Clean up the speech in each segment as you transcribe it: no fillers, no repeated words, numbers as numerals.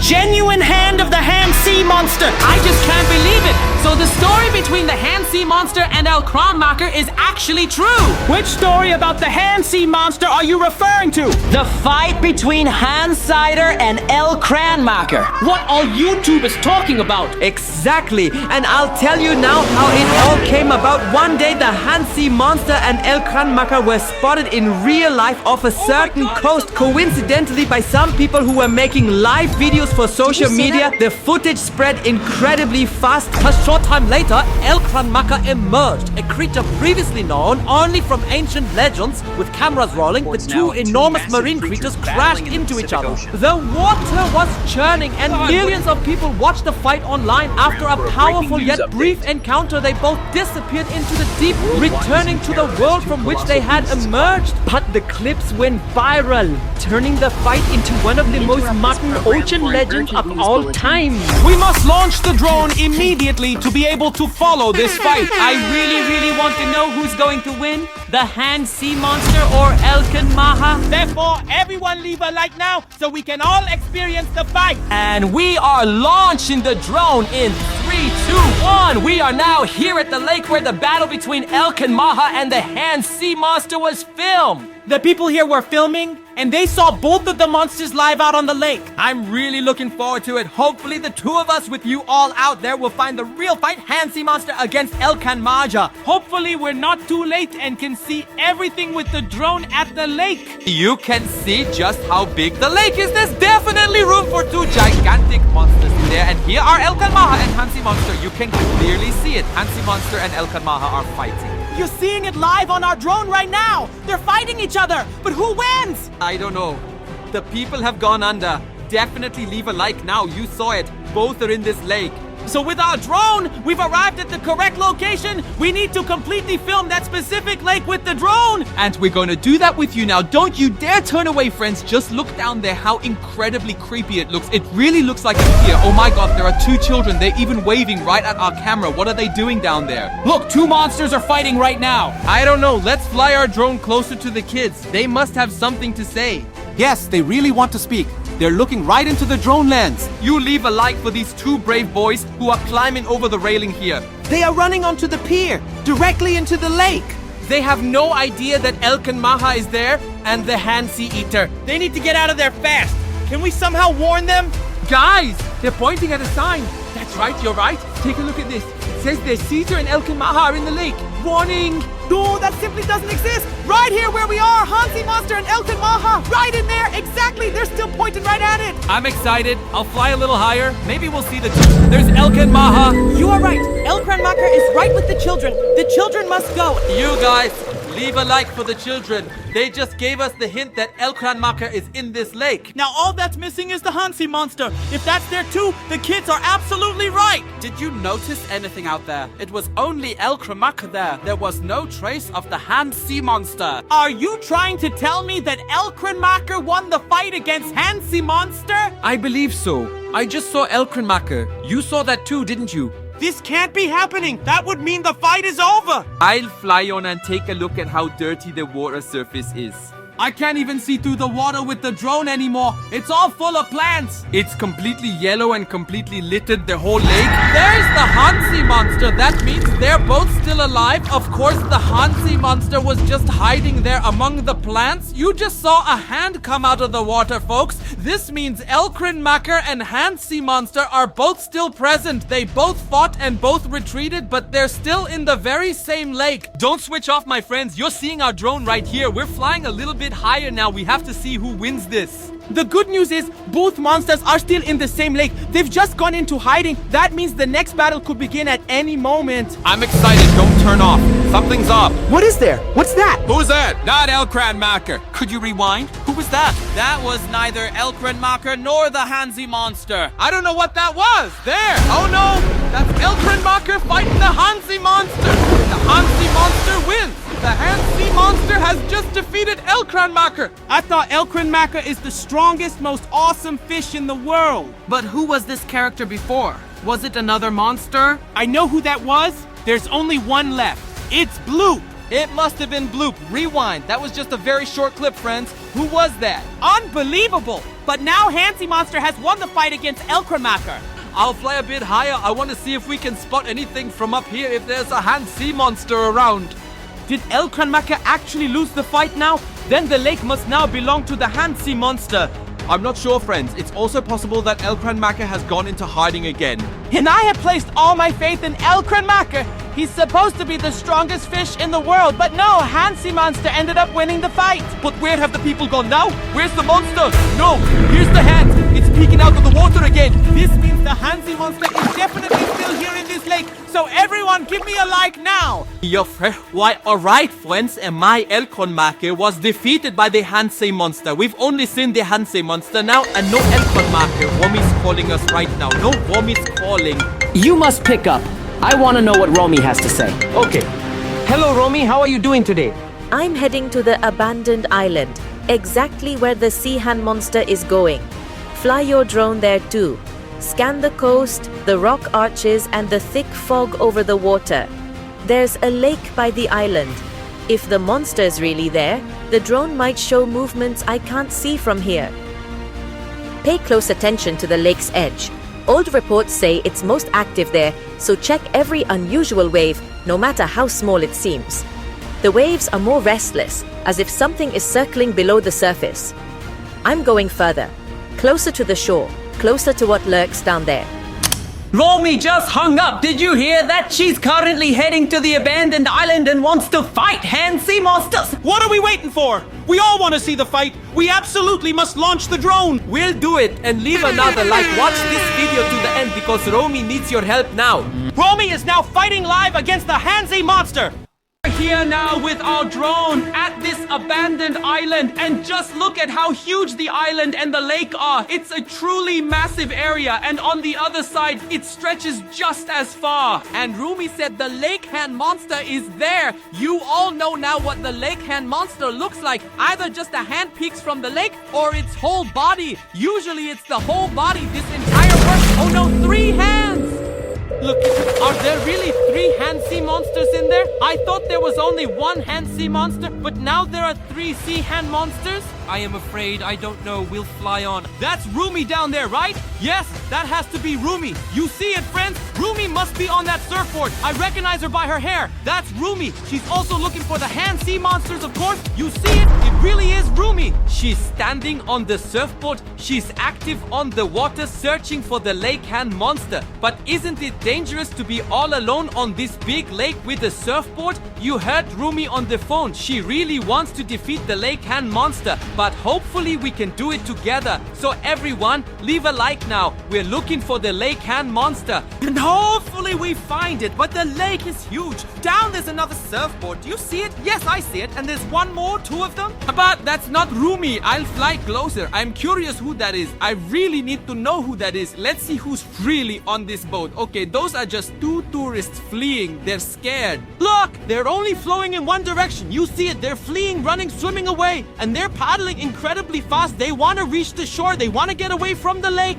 genuine hand of the hand sea monster. I just can't believe it. So the story between the hand sea monster and El Gran Maja is actually true. Which story about the hand sea monster are you referring to? The fight between Hand Cider and El Gran Maja. What are YouTubers talking about? Exactly, and I'll tell you now how it all came about. One day the hand sea monster and El Gran Maja were spotted in real life off a certain coast, coincidentally by some people who were making live videos for social media. The footage spread incredibly fast. A short time later, El Gran Maja emerged, a creature previously known only from ancient legends. With cameras rolling, the two enormous marine creatures crashed into each other. The water was churning and millions of people watched the fight online. After a powerful yet brief encounter, they both disappeared into the deep, returning to the world from which they had emerged. But the clips went viral, turning the fight into one of the most modern ocean legends of all time. We must launch the drone immediately to be able to follow this fight. I really want to know who's going to win. The hand sea monster or El Gran Maja? Therefore, everyone leave a like now so we can all experience the fight. And we are launching the drone in 3, 2, 1. We are now here at the lake where the battle between El Gran Maja and the hand sea monster was filmed. The people here were filming, and they saw both of the monsters live out on the lake. I'm really looking forward to it. Hopefully the two of us with you all out there will find the real fight, hand sea monster against El Gran Maja. Hopefully we're not too late and can see everything with the drone at the lake. You can see just how big the lake is. There's definitely room for two gigantic monsters in there. And here are El Gran Maja and hand sea monster. You can clearly see it. Hand sea monster and El Gran Maja are fighting. You're seeing it live on our drone right now. They're fighting each other, but who wins? I don't know. The people have gone under. Definitely leave a like now. You saw it. Both are in this lake. So with our drone, we've arrived at the correct location. We need to completely film that specific lake with the drone. And we're going to do that with you now. Don't you dare turn away, friends. Just look down there how incredibly creepy it looks. It really looks like a pier. Oh my god, there are two children. They're even waving right at our camera. What are they doing down there? Look, two monsters are fighting right now. I don't know. Let's fly our drone closer to the kids. They must have something to say. Yes, they really want to speak. They're looking right into the drone lens. You leave a like for these two brave boys who are climbing over the railing here. They are running onto the pier, directly into the lake. They have no idea that El Gran Maja is there and the hand sea eater. They need to get out of there fast. Can we somehow warn them? Guys, they're pointing at a sign. That's right, you're right. Take a look at this. It says the Caesar and El Gran Maja are in the lake. Warning! No, that simply doesn't exist. Right here where we are, Hansi Monster and El Gran Maja. Right in there, exactly. They're still pointing right at it. I'm excited. I'll fly a little higher. Maybe we'll see the... There's El Gran Maja. You are right. El Gran Maja is right with the children. The children must go. You guys, leave a like for the children. They just gave us the hint that El Gran Maja is in this lake. Now all that's missing is the Hansi Monster. If that's there too, the kids are absolutely right. Did you notice anything out there? It was only El Gran Maja there. There was no trace of the hand sea monster. Are you trying to tell me that El Gran Maja won the fight against Hansi Monster? I believe so. I just saw El Gran Maja. You saw that too, didn't you? This can't be happening. That would mean the fight is over. I'll fly on and take a look at how dirty the water surface is. I can't even see through the water with the drone anymore. It's all full of plants. It's completely yellow and completely littered the whole lake. There's the Hansi monster. That means they're both still alive. Of course, the Hansi monster was just hiding there among the plants. You just saw a hand come out of the water, folks. This means El Gran Maja and Hansi monster are both still present. They both fought and both retreated, but they're still in the very same lake. Don't switch off, my friends. You're seeing our drone right here. We're flying a little bit higher now. We have to see who wins this. The good news is both monsters are still in the same lake. They've just gone into hiding. That means the next battle could begin at any moment. I'm excited. Don't turn off. Something's up. What is there? What's that? Who's that? Not El Gran Maja. Could you rewind? Who was that? That was neither El Gran Maja nor the Hansi monster. I don't know what that was. There. Oh no. That's El Gran Maja fighting the Hansi monster. The Hansi monster wins. The Hansi monster has just defeated El Gran Maja. I thought El Gran Maja is the strongest, most awesome fish in the world. But who was this character before? Was it another monster? I know who that was. There's only one left. It's Bloop. It must have been Bloop. Rewind. That was just a very short clip, friends. Who was that? Unbelievable! But now Hand Sea Monster has won the fight against Gran Maja. I'll fly a bit higher. I want to see if we can spot anything from up here if there's a hand sea monster around. Did Gran Maja actually lose the fight now? Then the lake must now belong to the Hand Sea Monster. I'm not sure, friends. It's also possible that Gran Maja has gone into hiding again. And I had placed all my faith in Gran Maja. He's supposed to be the strongest fish in the world, but no, Hand Sea Monster ended up winning the fight. But where have the people gone now? Where's the monster? No, here's the hand. It's peeking out of the water again. This means the Hand Sea Monster is definitely still here in this lake. So everyone give me a like now. Why, alright, friends, and my Gran Maja was defeated by the Hand Sea Monster. We've only seen the Hand Sea Monster now, and no Gran Maja. Romi's calling us right now. No, Romi's calling. You must pick up. I want to know what Romy has to say. Okay. Hello, Romy. How are you doing today? I'm heading to the abandoned island, exactly where the sea hand monster is going. Fly your drone there too. Scan the coast, the rock arches, and the thick fog over the water. There's a lake by the island. If the monster's really there, the drone might show movements I can't see from here. Pay close attention to the lake's edge. Old reports say it's most active there, so check every unusual wave, no matter how small it seems. The waves are more restless, as if something is circling below the surface. I'm going further, closer to the shore, closer to what lurks down there. Romy just hung up. Did you hear that? She's currently heading to the abandoned island and wants to fight Hand Sea Monsters. What are we waiting for? We all want to see the fight. We absolutely must launch the drone. We'll do it, and leave another like. Watch this video to the end because Romy needs your help now. Romy is now fighting live against the Hand Sea Monster. Here now with our drone at this abandoned island, and just look at how huge the island and the lake are. It's a truly massive area, and on the other side it stretches just as far. And Rumi said the lake hand monster is there. You all know now what the lake hand monster looks like. Either just a hand peeks from the lake or its whole body. Usually it's the whole body. This entire work. Oh no, 3 hands! Look, are there really 3 hand sea monsters in there? I thought there was only 1 hand sea monster, but now there are 3 sea hand monsters? I am afraid I don't know. We'll fly on. That's Rumi down there, right? Yes, that has to be Rumi. You see it, friends? Rumi must be on that surfboard. I recognize her by her hair. That's Rumi. She's also looking for the hand sea monsters, of course. You see it? It really is Rumi. She's standing on the surfboard. She's active on the water searching for the lake hand monster. But isn't it dangerous to be all alone on this big lake with a surfboard? You heard Rumi on the phone. She really wants to defeat the lake hand monster. But hopefully we can do it together. So everyone, leave a like now. We're looking for the lake hand monster. And hopefully we find it. But the lake is huge. Down there's another surfboard. Do you see it? Yes, I see it. And there's one more, 2 of them. But that's not Rumi. I'll fly closer. I'm curious who that is. I really need to know who that is. Let's see who's really on this boat. Okay, those are just 2 tourists fleeing. They're scared. Look, they're only flowing in one direction. You see it. They're fleeing, running, swimming away. And they're paddling incredibly fast. They want to reach the shore. They want to get away from the lake.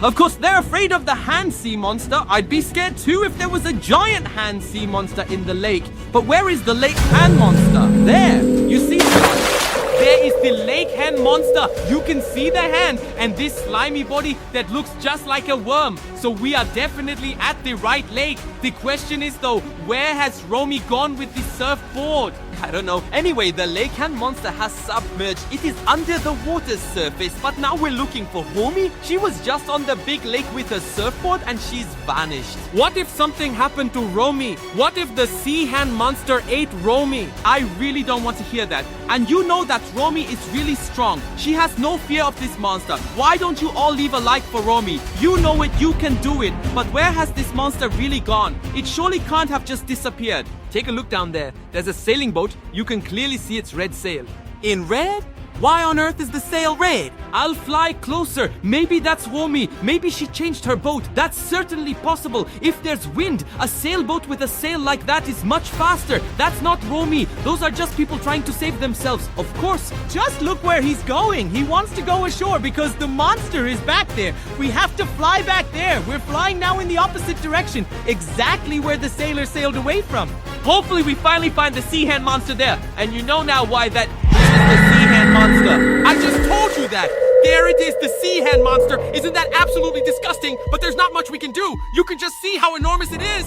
Of course, they're afraid of the hand sea monster. I'd be scared too if there was a giant hand sea monster in the lake. But where is the lake hand monster? There. You see there is the lake hand monster. You can see the hand and this slimy body that looks just like a worm. So we are definitely at the right lake. The question is though, where has Romy gone with the surfboard? I don't know. Anyway, the lake hand monster has submerged. It is under the water's surface, but now we're looking for Romy. She was just on the big lake with her surfboard and she's vanished. What if something happened to Romy? What if the sea hand monster ate Romy? I really don't want to hear that. And you know that Romy is really strong. She has no fear of this monster. Why don't you all leave a like for Romy? You know it, you can do it. But where has this monster really gone? It surely can't have just disappeared. Take a look down there. There's a sailing boat. You can clearly see its red sail. In red? Why on earth is the sail red? I'll fly closer. Maybe that's Romy. Maybe she changed her boat. That's certainly possible. If there's wind, a sailboat with a sail like that is much faster. That's not Romy. Those are just people trying to save themselves. Of course. Just look where he's going. He wants to go ashore because the monster is back there. We have to fly back there. We're flying now in the opposite direction, exactly where the sailor sailed away from. Hopefully we finally find the sea hand monster there. And you know now why that this is the sea hand monster. I just told you that. There it is, the sea hand monster. Isn't that absolutely disgusting? But there's not much we can do. You can just see how enormous it is.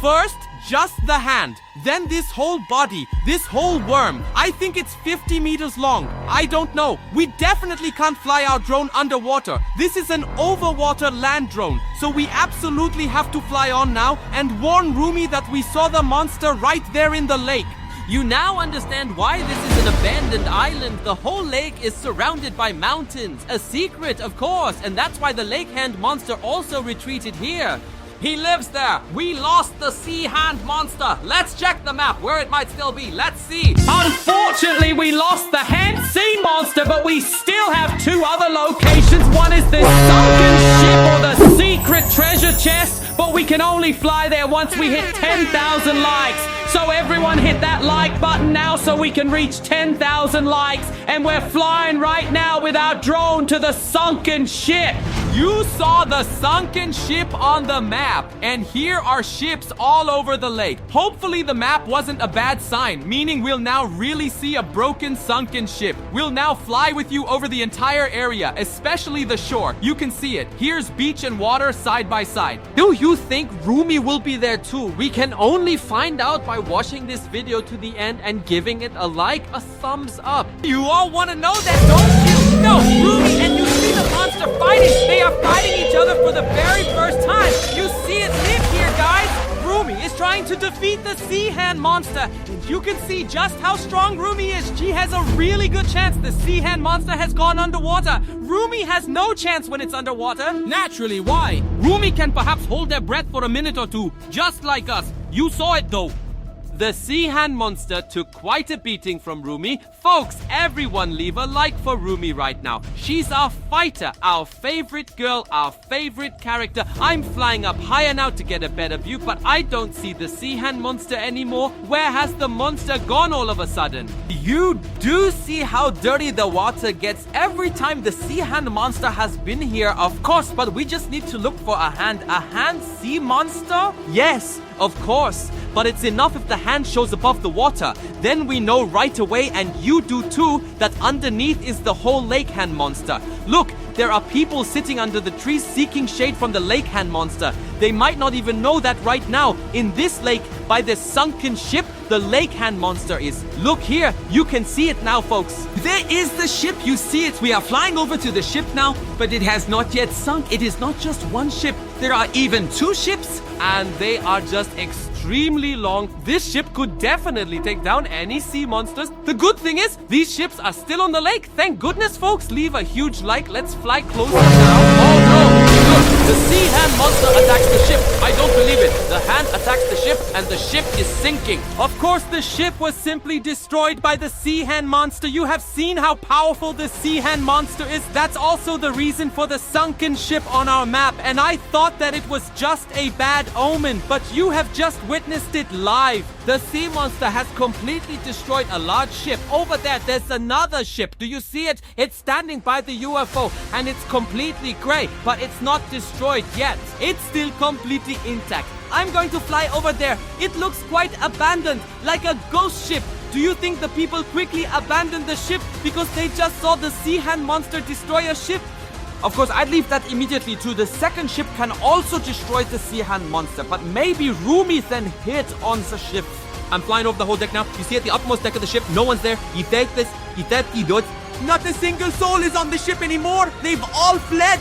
First, just the hand. Then this whole body, this whole worm. I think it's 50 meters long. I don't know. We definitely can't fly our drone underwater. This is an overwater land drone. So we absolutely have to fly on now and warn Rumi that we saw the monster right there in the lake. You now understand why this is an abandoned island. The whole lake is surrounded by mountains. A secret, of course, and that's why the lake hand monster also retreated here. He lives there. We lost the sea hand monster. Let's check the map where it might still be. Let's see. Unfortunately, we lost the hand sea monster, but we still have two other locations. One is the sunken ship or the secret treasure chest, but we can only fly there once we hit 10,000 likes. So everyone hit that like button now so we can reach 10,000 likes. And we're flying right now with our drone to the sunken ship. You saw the sunken ship on the map, and here are ships all over the lake. Hopefully the map wasn't a bad sign, meaning we'll now really see a broken sunken ship. We'll now fly with you over the entire area, especially the shore. You can see it. Here's beach and water side by side. Do you think Rumi will be there too? We can only find out by watching this video to the end and giving it a like, a thumbs up. You all want to know that, don't you? No, Rumi and you see the monster fighting. They are fighting each other for the very first time. You see it live here, guys. Rumi is trying to defeat the sea hand monster. And you can see just how strong Rumi is. She has a really good chance. The sea hand monster has gone underwater. Rumi has no chance when it's underwater. Naturally, why? Rumi can perhaps hold their breath for a minute or two, just like us. You saw it though. The sea hand monster took quite a beating from Rumi. Folks, everyone leave a like for Rumi right now. She's our fighter, our favorite girl, our favorite character. I'm flying up higher now to get a better view, but I don't see the sea hand monster anymore. Where has the monster gone all of a sudden? You do see how dirty the water gets every time the sea hand monster has been here, of course, but we just need to look for a hand sea monster? Yes, of course, but it's enough if the hand shows above the water. Then we know right away, and you do too, that underneath is the whole lake hand monster. Look, there are people sitting under the trees seeking shade from the lake hand monster. They might not even know that right now, in this lake, by this sunken ship, the lake hand monster is. Look here, you can see it now, folks. There is the ship, you see it. We are flying over to the ship now, but it has not yet sunk. It is not just one ship. There are even two ships, and they are just extremely long. This ship could definitely take down any sea monsters. The good thing is, these ships are still on the lake. Thank goodness, folks. Leave a huge like. Let's fly closer now. Oh no! Look, the sea hand monster attacks the ship. I don't believe it. The hand attacks the ship, and the ship is sinking. Of course, the ship was simply destroyed by the sea hand monster. You have seen how powerful the sea hand monster is. That's also the reason for the sunken ship on our map. And I thought that it was just a bad omen, but you have just witnessed it live. The sea monster has completely destroyed a large ship. Over there, there's another ship. Do you see it? It's standing by the UFO, and it's completely gray, but it's not destroyed yet. It's still completely intact. I'm going to fly over there. It looks quite abandoned, like a ghost ship. Do you think the people quickly abandoned the ship because they just saw the sea hand monster destroy a ship? Of course, I'd leave that immediately too. The second ship can also destroy the sea hand monster, but maybe Rumi then hit on the ship. I'm flying over the whole deck now. You see at the uppermost deck of the ship, no one's there. He takes this, he takes, he does. Not a single soul is on the ship anymore. They've all fled.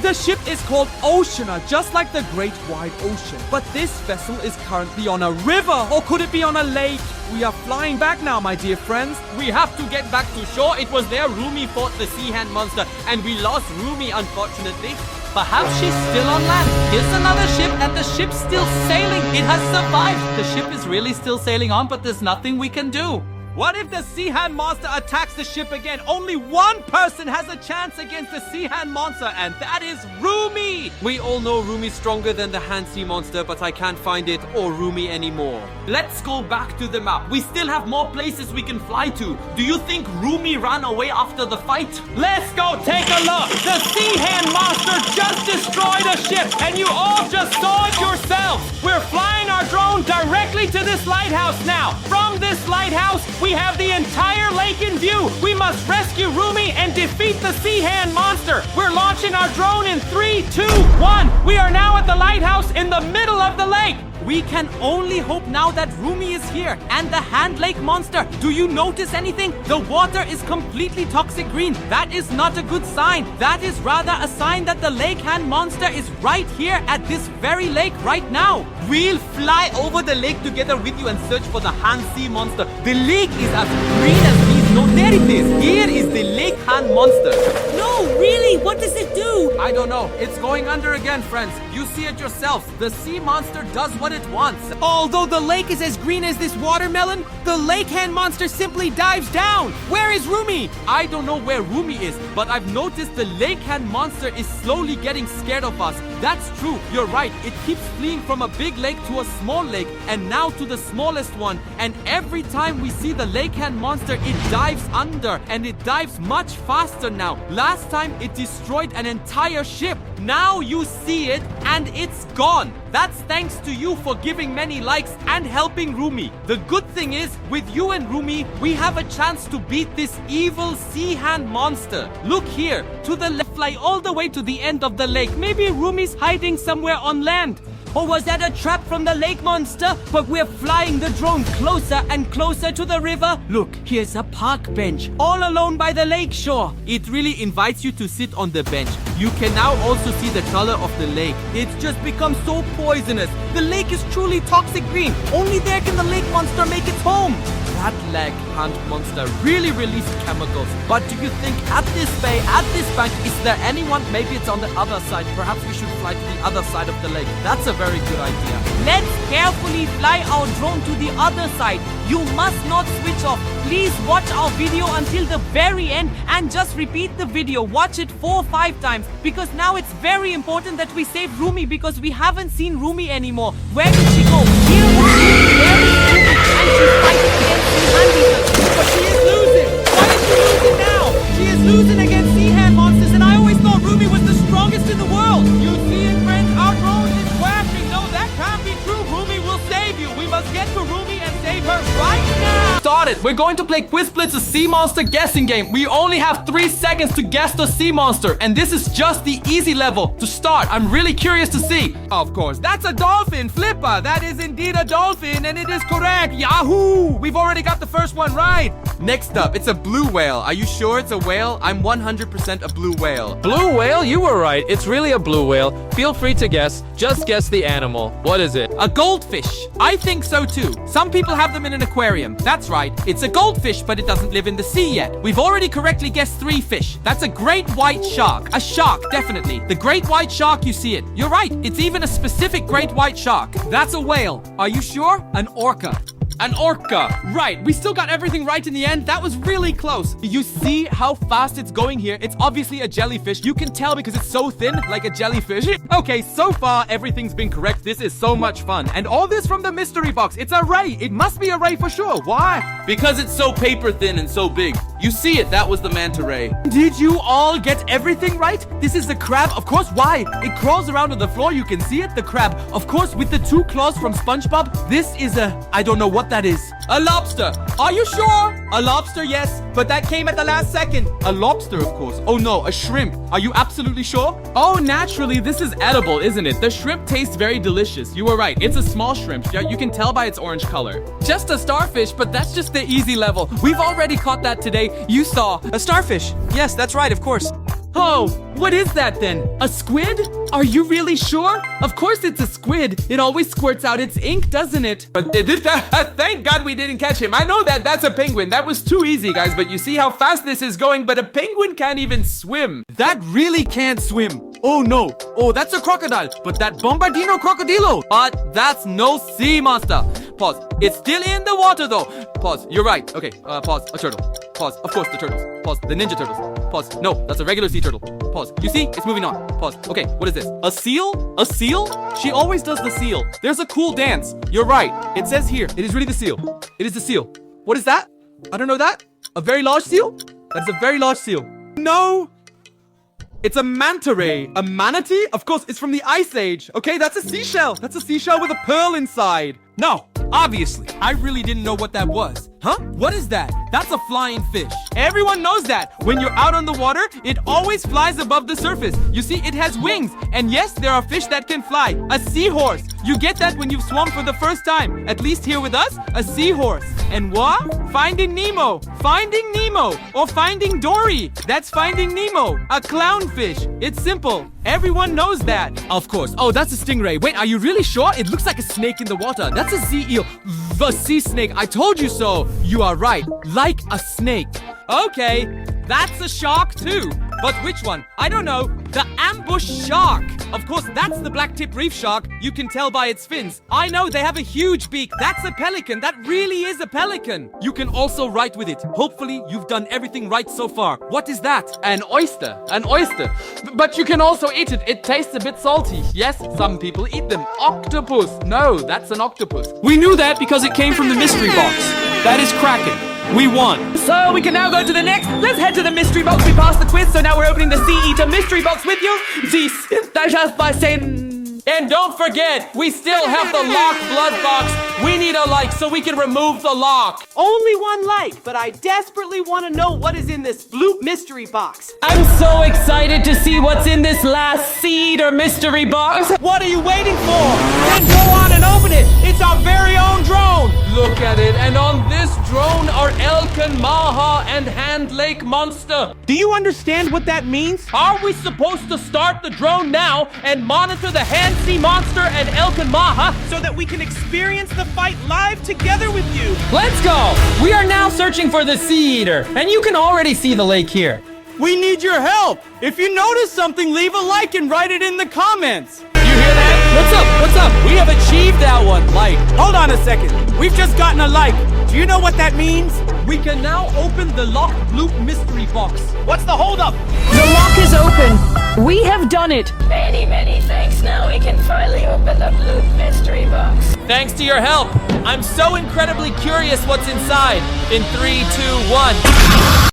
The ship is called Oceaner, just like the Great Wide Ocean. But this vessel is currently on a river, or could it be on a lake? We are flying back now, my dear friends. We have to get back to shore. It was there Rumi fought the sea hand monster, and we lost Rumi, unfortunately. Perhaps she's still on land. Here's another ship, and the ship's still sailing. It has survived. The ship is really still sailing on, but there's nothing we can do. What if the sea hand monster attacks the ship again? Only one person has a chance against the sea hand monster, and that is Rumi! We all know Rumi's stronger than the hand sea monster, but I can't find it or Rumi anymore. Let's go back to the map. We still have more places we can fly to. Do you think Rumi ran away after the fight? Let's go take a look. The sea hand monster just destroyed a ship, and you all just saw it yourselves. We're flying our drone directly to this lighthouse now. From this lighthouse, we have the entire lake in view. We must rescue Rumi and defeat the sea hand monster. We're launching our drone in 3, 2, 1. We are now at the lighthouse in the middle of the lake. We can only hope now that Rumi is here and the hand lake monster. Do you notice anything? The water is completely toxic green. That is not a good sign. That is rather a sign that the lake hand monster is right here at this very lake right now. We'll fly over the lake together with you and search for the hand sea monster. The lake is as green as these. No, there it is. Here is the lake hand monster. No, really? What does it do? I don't know. It's going under again, friends. You see it yourselves. The sea monster does what it wants. Although the lake is as green as this watermelon, the lake hand monster simply dives down. Where is Rumi? I don't know where Rumi is, but I've noticed the lake hand monster is slowly getting scared of us. That's true. You're right. It keeps fleeing from a big lake to a small lake and now to the smallest one. And every time we see the lake hand monster, it dives under, and it dives much faster now. Last time it destroyed an entire ship. Now you see it and it's gone. That's thanks to you for giving many likes and helping Rumi. The good thing is, with you and Rumi, we have a chance to beat this evil sea hand monster. Look here, to the left, fly all the way to the end of the lake. Maybe Rumi's hiding somewhere on land. Or was that a trap from the lake monster? But we're flying the drone closer and closer to the river. Look, here's a park bench, all alone by the lake shore. It really invites you to sit on the bench. You can now also see the color of the lake. It's just become so poisonous. The lake is truly toxic green. Only there can the lake monster make its home. That lake hand monster really released chemicals. But do you think at this bay, at this bank, is there anyone? Maybe it's on the other side. Perhaps we should fly to the other side of the lake. That's a very good idea. Let's carefully fly our drone to the other side. You must not switch off. Please watch our video until the very end and just repeat the video. Watch it 4 or 5 times because now it's very important that we save Rumi because we haven't seen Rumi anymore. Where did she go? Here is Rumi. There is Rumi. And she's fighting against the hand eaters. But she is losing. Why is she losing now? She is losing against sea hand monsters and I always thought Rumi was the strongest in the world. You see it, friends? Our drone is crashing. No, that can't be true. Rumi will save you. We must get to Rumi and save her right now. Started. We're going to play Quiz Blitz, a sea monster guessing game. We only have 3 seconds to guess the sea monster, and this is just the easy level to start. I'm really curious to see. Of course, that's a dolphin, Flipper. That is indeed a dolphin, and it is correct. Yahoo! We've already got the first one right. Next up, it's a blue whale. Are you sure it's a whale? I'm 100% a blue whale. Blue whale? You were right. It's really a blue whale. Feel free to guess. Just guess the animal. What is it? A goldfish. I think so too. Some people have them in an aquarium. That's right. It's a goldfish, but it doesn't live in the sea yet. We've already correctly guessed 3 fish. That's a great white shark. A shark, definitely. The great white shark, you see it. You're right. It's even a specific great white shark. That's a whale. Are you sure? An orca. An orca. Right, we still got everything right in the end. That was really close. You see how fast it's going here? It's obviously a jellyfish. You can tell because it's so thin, like a jellyfish. Okay, so far, everything's been correct. This is so much fun. And all this from the mystery box. It's a ray. It must be a ray for sure. Why? Because it's so paper thin and so big. You see it, that was the manta ray. Did you all get everything right? This is the crab, of course. Why? It crawls around on the floor. You can see it, the crab. Of course, with the 2 claws from SpongeBob. This is I don't know what that is. A lobster. Are you sure? A lobster, yes. But that came at the last second. A lobster, of course. Oh no, a shrimp. Are you absolutely sure? Oh, naturally, this is edible, isn't it? The shrimp tastes very delicious. You were right. It's a small shrimp. Yeah, you can tell by its orange color. Just a starfish, but that's just the easy level. We've already caught that today. You saw. A starfish. Yes, that's right, of course. Oh, what is that then? A squid? Are you really sure? Of course it's a squid. It always squirts out its ink, doesn't it? But thank God we didn't catch him. I know that's a penguin. That was too easy, guys. But you see how fast this is going. But a penguin can't even swim. That really can't swim. Oh no. Oh, that's a crocodile. But that Bombardino crocodilo. But that's no sea monster. Pause. It's still in the water though. Pause. You're right. Okay, pause. A turtle. Pause. Of course, the turtles. Pause. The ninja turtles. Pause. No, that's a regular sea turtle. Pause. You see? It's moving on. Pause. Okay, what is this? A seal? A seal? She always does the seal. There's a cool dance. You're right. It says here. It is really the seal. It is the seal. What is that? I don't know that. A very large seal? That's a very large seal. No. It's a manta ray. A manatee? Of course, it's from the Ice Age. Okay, that's a seashell. That's a seashell with a pearl inside. No, obviously. I really didn't know what that was. Huh? What is that? That's a flying fish. Everyone knows that. When you're out on the water, it always flies above the surface. You see, it has wings. And yes, there are fish that can fly. A seahorse. You get that when you've swum for the first time. At least here with us, a seahorse. And what? Finding Nemo. Finding Nemo. Or Finding Dory. That's Finding Nemo. A clownfish. It's simple. Everyone knows that. Of course. Oh, that's a stingray. Wait, are you really sure? It looks like a snake in the water. That's a sea eel. The sea snake. I told you so. You are right. Like a snake. Okay, that's a shark too. But which one? I don't know. The ambush shark. Of course, that's the black-tip reef shark. You can tell by its fins. I know, they have a huge beak. That's a pelican. That really is a pelican. You can also write with it. Hopefully, you've done everything right so far. What is that? An oyster. An oyster. But you can also eat it. It tastes a bit salty. Yes, some people eat them. Octopus. No, that's an octopus. We knew that because it came from the mystery box. That is Kraken. We won. So we can now go to the next. Let's head to the mystery box. We passed the quiz, so now we're opening the Sea Eater mystery box with you. That's just by saying. And don't forget, we still have the lock blood box. We need a like so we can remove the lock. Only one like, but I desperately want to know what is in this Bloop mystery box. I'm so excited to see what's in this last Sea Eater mystery box. What are you waiting for? Then go on and open it. It's our very own drone. Look at it, and on this drone are Kman Maja and Hand Lake Monster. Do you understand what that means? Are we supposed to start the drone now and monitor the Hand Sea Monster and Kman Maja? So that we can experience the fight live together with you. Let's go. We are now searching for the Sea Eater, and you can already see the lake here. We need your help. If you notice something, leave a like and write it in the comments. You hear that? What's up? What's up? We have achieved that one. Like. Hold on a second. We've just gotten a like. Do you know what that means? We can now open the locked Bloop mystery box. What's the holdup? The lock is open. We have done it. Many, many thanks. Now we can finally open the Bloop mystery box. Thanks to your help. I'm so incredibly curious what's inside. In 3, 2, 1.